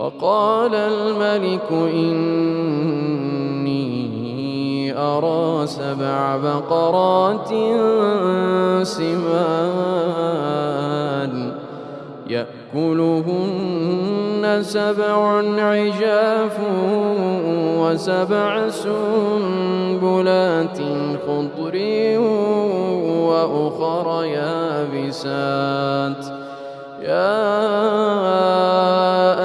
وقال الملك إني أرى 7 بقرات سمان يأكلهن 7 عجاف و7 سنبلات خضر وأخر يابسات يا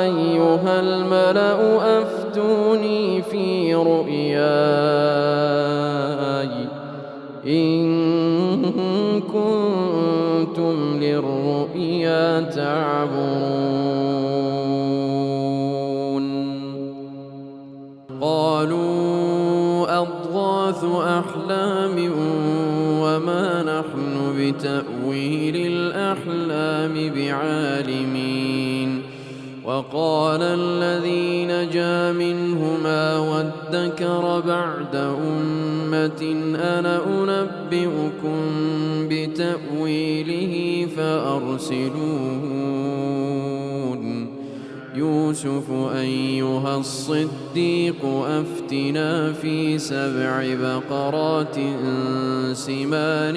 أيها الملأ أفتوني في رؤياي إن كنتم للرؤيا تعبرون قالوا أضغاث أحلام وما نحن بتأويل الأحلام بعالمين وقال الذي نجا منهما وادكر بعد أمة أنا أنبئكم بتأويله فأرسلون يوسف أيها الصديق أفتنا في 7 بقرات سمان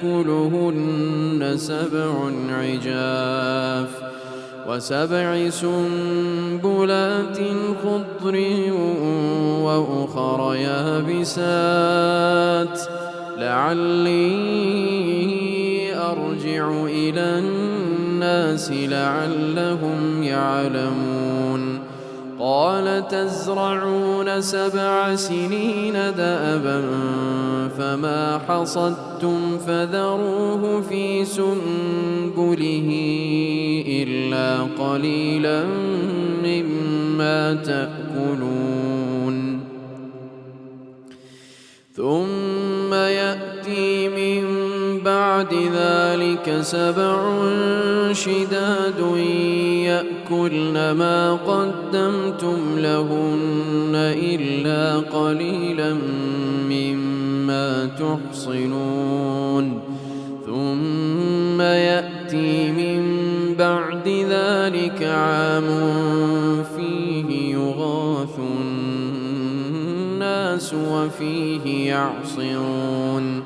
يأكلهن 7 عجاف و7 سنبلات خضر وأخر يابسات لعلي أرجع إلى الناس لعلهم يعلمون قال تزرعون 7 سنين دأبا فما حصدتم فذروه في سنبله إلا قليلا مما تأكلون ثم يأتي من بعد ذلك 7 شداد يأكلن ما قدمتم لهن إلا قليلا مما تحصنون ثم يأتي من بعد ذلك عام فيه يغاث الناس وفيه يعصرون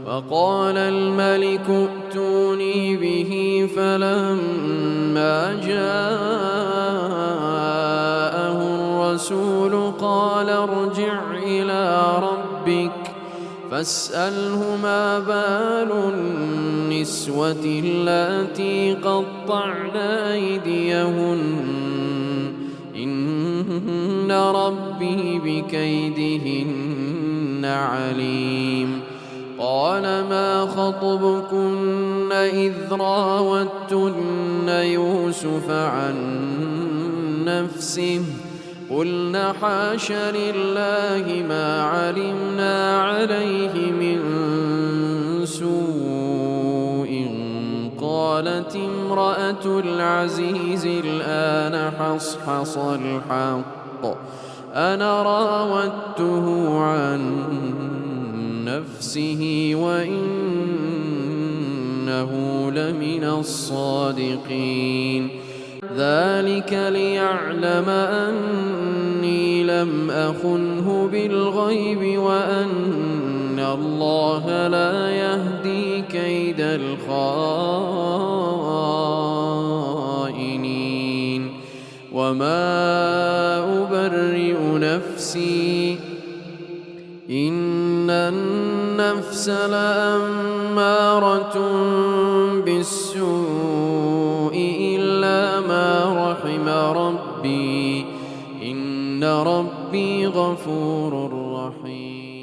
وقال الملك ائتوني به فلما جاءه الرسول قال ارجع إلى ربك فاسأله ما بال النسوة اللاتي قطعن أيديهن إن ربي بكيدهن عليم قال ما خطبكن إذ راوتن يوسف عن نفسه قلنا حاش لله ما علمنا عليه من سوء قالت امرأة العزيز الآن حصحص الحق أنا راودته عن نفسه وإنه لمن الصادقين ذلك ليعلم أني لم أخنه بالغيب وأن الله لا يهدي كيد الخائنين وما أبرئ نفسي إن النفس لأمارة بالسوء إلا ما رحم ربي إن ربي غفور رحيم